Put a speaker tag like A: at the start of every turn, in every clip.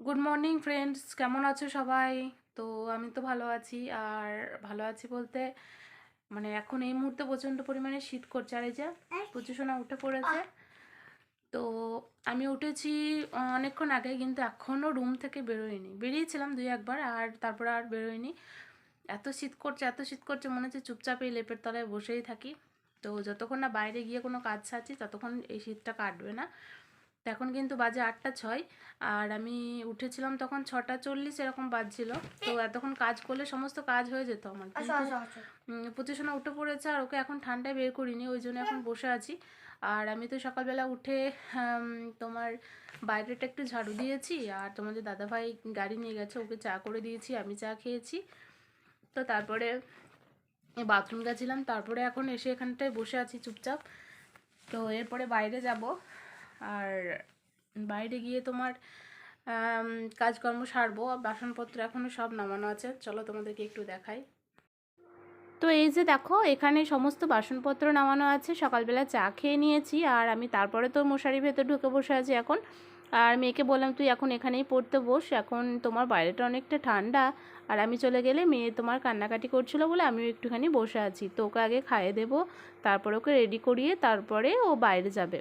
A: Good morning friends, কেমন আছো সবাই? তো আমি তো ভালো আছি। আর ভালো আছি বলতে মানে এখন এই মুহূর্তে প্রচণ্ড পরিমাণে শীত করছে। আর এই যে পুচুসোনা উঠে পড়েছে। তো আমি উঠেছি অনেকক্ষণ আগে, কিন্তু এখনও রুম থেকে বেরোয়নি। বেরিয়েছিলাম দুই একবার, আর তারপরে আর বেরোয়নি। এত শীত করছে, এত শীত করছে, মনে হচ্ছে চুপচাপ এই লেপের তলায় বসেই থাকি। তো যতক্ষণ না বাইরে গিয়ে কোনো কাজ সারছি ততক্ষণ এই শীতটা কাটবে না। তো এখন কিন্তু বাজে 8টা 6, আর আমি উঠেছিলাম তখন 6টা 40 এরকম বাজছিল। তো এতক্ষণ কাজ করলে সমস্ত কাজ হয়ে যেত আমার, কিন্তু প্রতিশোনা উঠে পড়েছে। আর ওকে এখন ঠান্ডায় বের করিনি, ওই জন্য এখন বসে আছি। আর আমি তো সকালবেলা উঠে তোমার বাইরেটা একটু ঝাড়ু দিয়েছি, আর তোমাদের দাদাভাই গাড়ি নিয়ে গেছে, ওকে চা করে দিয়েছি, আমি চা খেয়েছি। তো তারপরে বাথরুম গেছিলাম, তারপরে এখন এসে এখানটায় বসে আছি চুপচাপ। তো এরপরে বাইরে যাব, আর বাইরে গিয়ে তোমার কাজকর্ম সারবো। বাসনপত্র এখনও সব নামানো আছে, চলো তোমাদেরকে একটু দেখাই। তো এই যে দেখো, এখানে সমস্ত বাসনপত্র নামানো আছে। সকালবেলা চা খেয়ে নিয়েছি, আর আমি তারপরে তো মশারির ভেতর ঢুকে বসে আছি এখন। আর মেয়েকে বললাম তুই এখন এখানেই পড়তে বস, এখন তোমার বাইরেটা অনেকটা ঠান্ডা। আর আমি চলে গেলে মেয়ে তোমার কান্নাকাটি করছিল বলে আমিও একটুখানি বসে আছি। তো ওকে আগে খাইয়ে দেবো, তারপরে ওকে রেডি করিয়ে তারপরে ও বাইরে যাবে।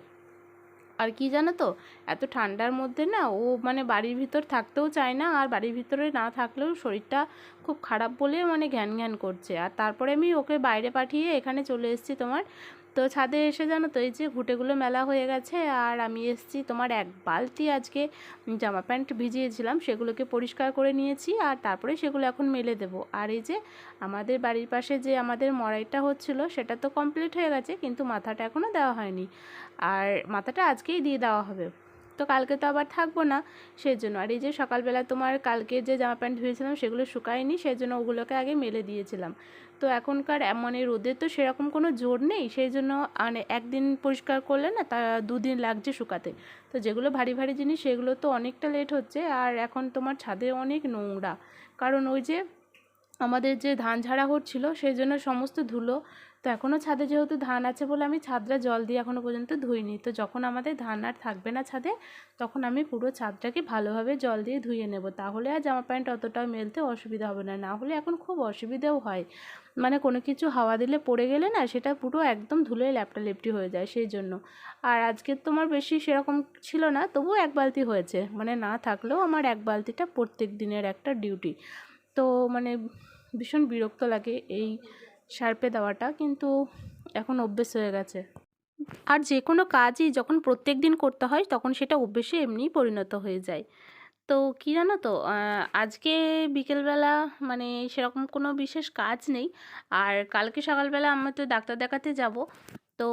A: আর কি জানো তো, এত ঠান্ডার মধ্যে না ও মানে বাড়ির ভিতর থাকতেও চায় না, আর বাড়ির ভিতরে না থাকলেও শরীরটা খুব খারাপ বলে মানে ঘ্যান ঘ্যান করছে। আর তারপরে আমি ওকে বাইরে পাঠিয়ে এখানে চলে এসেছি তোমার। তো ছাদে এসে জানো তো এই যে ঘুঁটেগুলো মেলা হয়ে গেছে, আর আমি এসেছি তোমার এক বালতি আজকে জামা প্যান্ট ভিজিয়েছিলাম, সেগুলোকে পরিষ্কার করে নিয়েছি, আর তারপরে সেগুলো এখন মেলে দেবো। আর এই যে আমাদের বাড়ির পাশে যে আমাদের মড়াইটা হচ্ছিল সেটা তো কমপ্লিট হয়ে গেছে, কিন্তু মাথাটা এখনও দেওয়া হয়নি। আর মাথাটা আজকেই দিয়ে দেওয়া হবে, তো কালকে তো আবার থাকবো না, সেই জন্য। আর এই যে সকালবেলা তোমার কালকে যে জামা প্যান্ট ধুয়েছিলাম সেগুলো শুকায়নি, সেই জন্য ওগুলোকে আগে মেলে দিয়েছিলাম। তো এখনকার মানে রোদের তো সেরকম কোনো জোর নেই, সেই জন্য মানে একদিন পরিষ্কার করলে না তা দুদিন লাগছে শুকাতে। তো যেগুলো ভারী ভারী জিনিস সেগুলো তো অনেকটা লেট হচ্ছে। আর এখন তোমার ছাদে অনেক নোংরা, কারণ ওই যে আমাদের যে ধান ঝাড়া হচ্ছিলো সেই জন্য সমস্ত ধুলো। তো এখনও ছাদে যেহেতু ধান আছে বলে আমি ছাদটা জল দিয়ে এখনও পর্যন্ত ধুইনি। তো যখন আমাদের ধান আর থাকবে না ছাদে, তখন আমি পুরো ছাদটাকে ভালোভাবে জল দিয়ে ধুয়ে নেব, তাহলে আর জামা প্যান্ট অতটাও মেলতে অসুবিধা হবে না। না হলে এখন খুব অসুবিধাও হয়, মানে কোনো কিছু হাওয়া দিলে পড়ে গেলে না সেটা পুরো একদম ধুলোয় ল্যাপটালেপটি হয়ে যায়, সেই জন্য। আর আজকে তোমার বেশি সেরকম ছিল না, তবুও এক বালতি হয়েছে, মানে না থাকলেও আমার এক বালতিটা প্রত্যেক দিনের একটা ডিউটি। তো মানে ভীষণ বিরক্ত লাগে এই সার্পে দেওয়াটা, কিন্তু এখন অভ্যেস হয়ে গেছে। আর যে কোনো কাজই যখন প্রত্যেক দিন করতে হয় তখন সেটা অভ্যেসে এমনিই পরিণত হয়ে যায়। তো কী জানো তো, আজকে বিকেলবেলা মানে সেরকম কোনো বিশেষ কাজ নেই। আর কালকে সকালবেলা আমরা তো ডাক্তার দেখাতে যাব। তো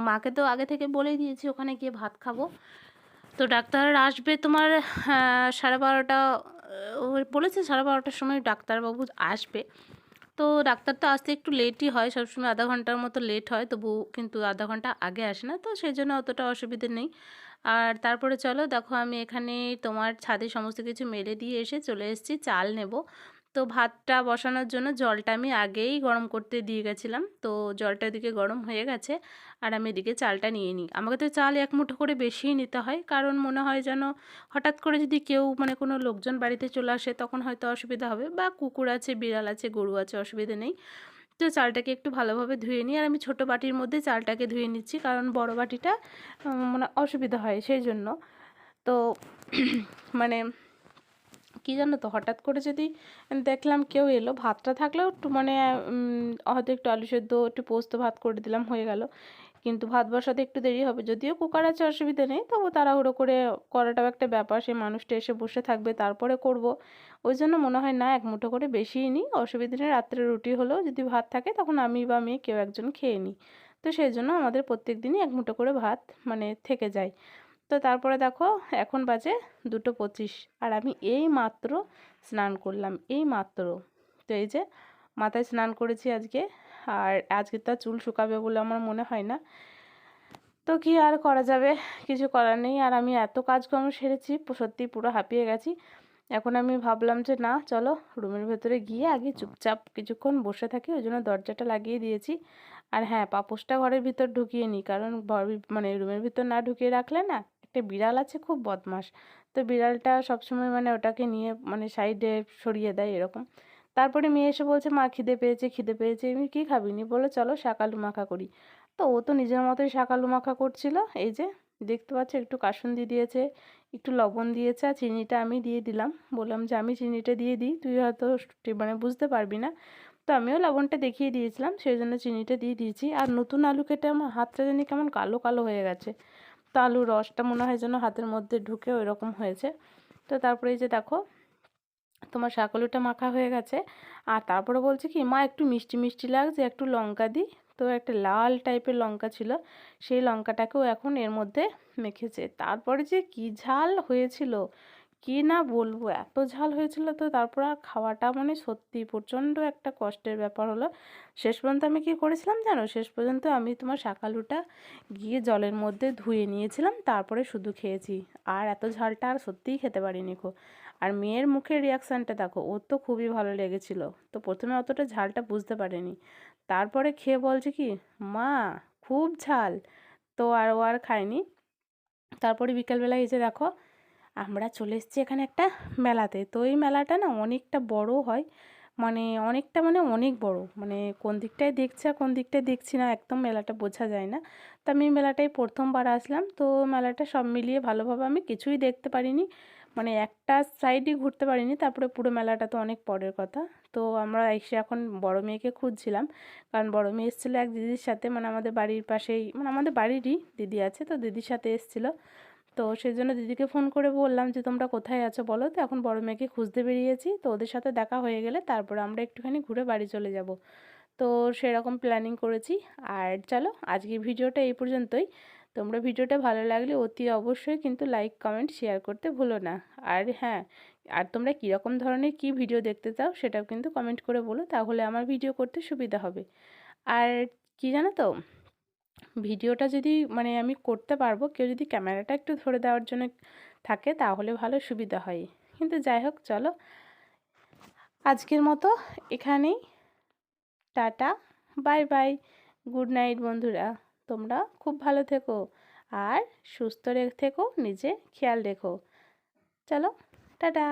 A: মাকে তো আগে থেকে বলেই দিয়েছি ওখানে গিয়ে ভাত খাবো। তো ডাক্তার আসবে তোমার 12:30, বলেছে 12:30টার সময় ডাক্তারবাবু আসবে। তো ডাক্তার তো আসতে একটু লেটই হয়, সবসময় আধা ঘন্টার মতো লেট হয়, তবু কিন্তু আধা ঘন্টা আগে আসে না, তো সেই জন্য অতটা অসুবিধে নেই। আর তারপরে চলো দেখো, আমি এখানে তোমার ছাদে সমস্ত কিছু মেলে দিয়ে এসে চলে এসেছি চাল নেব। তো ভাতটা বসানোর জন্য জলটা আমি আগেই গরম করতে দিয়ে গেছিলাম, তো জলটা এদিকে গরম হয়ে গেছে। আর আমি এদিকে চালটা নিয়ে নিই। আমাকে তো চাল এক মুঠো করে বেশিই নিতে হয়, কারণ মনে হয় যেন হঠাৎ করে যদি কেউ মানে কোনো লোকজন বাড়িতে চলে আসে তখন হয়তো অসুবিধা হবে, বা কুকুর আছে, বিড়াল আছে, গরু আছে, অসুবিধা নেই। তো চালটাকে একটু ভালোভাবে ধুয়ে নিই, আর আমি ছোটো বাটির মধ্যে চালটাকে ধুয়ে নিচ্ছি, কারণ বড় বাটিটা মানে অসুবিধা হয়, সেই জন্য। তো মানে কী জানো তো, হঠাৎ করে যদি দেখলাম কেউ এলো, ভাতটা থাকলেও একটু মানে হয়তো একটু আলু সেদ্ধ, একটু পোস্ত ভাত করে দিলাম, হয়ে গেল। কিন্তু ভাত বসাতে একটু দেরি হবে, যদিও কুকার আছে অসুবিধা নেই, তবু তাড়াহুড়ো করে করাটাও একটা ব্যাপার, সেই মানুষটা এসে বসে থাকবে তারপরে করব। ওই জন্য মনে হয় না এক মুঠো করে বেশিই নিই, অসুবিধা নেই। রাত্রে রুটি হলেও যদি ভাত থাকে তখন আমি বা মেয়ে কেউ একজন খেয়ে নিই। তো সেই জন্য আমাদের প্রত্যেক দিনই এক মুঠো করে ভাত মানে থেকে যায়। তো তারপরে দেখো, এখন বাজে 2:25, আর আমি এই মাত্র স্নান করলাম, এই মাত্র। তো এই যে মাথায় স্নান করেছি আজকে, আর আজকে তার চুল শুকাবে বলে আমার মনে হয় না। তো কি আর করা যাবে, কিছু করার নেই। আর আমি এত কাজকর্ম সেরেছি, সত্যি পুরো হাঁপিয়ে গেছি। এখন আমি ভাবলাম যে না, চলো রুমের ভেতরে গিয়ে আগে চুপচাপ কিছুক্ষণ বসে থাকি, ওই জন্য দরজাটা লাগিয়ে দিয়েছি। আর হ্যাঁ, পাপোশটা ঘরের ভিতর ঢুকিয়ে নিই, কারণ মানে রুমের ভিতর না ঢুকিয়ে রাখলে না একটা বিড়াল আছে খুব বদমাশ, তো বিড়ালটা সবসময় মানে ওটাকে নিয়ে মানে সাইডে সরিয়ে দেয় এরকম। তারপরে মেয়ে এসে বলছে মা খিদে পেয়েছে খিদে পেয়েছে, আমি কী খাবি নি, বলে চলো শাক আলু মাখা করি। তো ও তো নিজের মতোই শাক আলু মাখা করছিল, এই যে দেখতে পাচ্ছ একটু কাসুন্দি দিয়েছে, একটু লবণ দিয়েছে, আর চিনিটা আমি দিয়ে দিলাম, বললাম যে আমি চিনিটা দিয়ে দিই, তুই হয়তো মানে বুঝতে পারবি না, তো আমিও লবণটা দেখিয়ে দিয়েছিলাম, সেই জন্য চিনিটা দিয়ে দিয়েছি। আর নতুন আলু কেটে আমার হাতটা জানি কেমন কালো কালো হয়ে গেছে, তো আলুর রসটা মনে হয় যেন হাতের মধ্যে ঢুকে ওই রকম হয়েছে। তো তারপরে এই যে দেখো তোমার শাক আলুটা মাখা হয়ে গেছে। আর তারপরে বলছে কি মা একটু মিষ্টি মিষ্টি লাগছে, একটু লঙ্কা দিই। তো একটা লাল টাইপের লঙ্কা ছিল, সেই লঙ্কাটাকেও এখন এর মধ্যে মেখেছে। তারপরে যে কি ঝাল হয়েছিল কি না বলবো, এত ঝাল হয়েছিল। তো তারপর আর খাওয়াটা মানে সত্যি প্রচণ্ড একটা কষ্টের ব্যাপার হলো। শেষ পর্যন্ত আমি কি করেছিলাম জানো, শেষ পর্যন্ত আমি তোমার শাক আলুটা গিয়ে জলের মধ্যে ধুয়ে নিয়েছিলাম, তারপরে শুধু খেয়েছি। আর এত ঝালটা আর সত্যিই খেতে পারিনি গো। আর মেয়ের মুখের রিয়াকশানটা দেখো, ওর তো খুবই ভালো লেগেছিল। তো প্রথমে অতটা ঝালটা বুঝতে পারেনি, তারপরে খেয়ে বলছে কি মা খুব ঝাল। তো আর ও আর খায়নি। তারপরে বিকালবেলা এসে দেখো আমরা চলে এসেছি এখানে একটা মেলাতে। তো এই মেলাটা না অনেকটা বড় হয়, মানে অনেকটা মানে অনেক বড়, মানে কোন দিকটায় দেখছি আর কোন দিকটায় দেখছি না একদম মেলাটা বোঝা যায় না। তো আমি মেলাটায় প্রথমবার আসলাম, তো মেলাটা সব মিলিয়ে ভালোভাবে আমি কিছুই দেখতে পারিনি, মানে একটা সাইডই ঘুরতে পারিনি। তারপরে পুরো মেলাটা তো অনেক পরের কথা। তো আমরা এসে এখন বড় মেয়েকে খুঁজছিলাম, কারণ বড় মেয়ে এসেছিলো এক দিদির সাথে, মানে আমাদের বাড়ির পাশেই, মানে আমাদের বাড়িরই দিদি আছে, তো দিদির সাথে এসেছিলো। তো সেই জন্য দিদিকে ফোন করে বললাম যে তোমরা কোথায় আছো বলো, তো এখন বড় মেয়েকে খুঁজতে বেরিয়েছি, তো ওদের সাথে দেখা হয়ে গেলে তারপর আমরা একটুখানি ঘুরে বাড়ি চলে যাব। তো সেরকম প্ল্যানিং করেছি। আর চলো আজকের ভিডিওটা এই পর্যন্তই। তোমরা ভিডিওটা ভালো লাগলে অতি অবশ্যই কিন্তু লাইক কমেন্ট শেয়ার করতে ভুলো না। আর হ্যাঁ, আর তোমরা কীরকম ধরনের কী ভিডিও দেখতে চাও সেটাও কিন্তু কমেন্ট করে বলো, তাহলে আমার ভিডিও করতে সুবিধা হবে। আর কি জানো তো, ভিডিওটা যদি মানে আমি করতে পারবো, কেউ যদি ক্যামেরাটা একটু ধরে দেওয়ার জন্য থাকে তাহলে ভালো সুবিধা হয়। কিন্তু যাই হোক চলো আজকের মতো এখানেই, tata, bye bye, good night বন্ধুরা। তোমরা খুব ভালো থেকো আর সুস্থ থেকো, নিজে খেয়াল রেখো। চলো টাটা।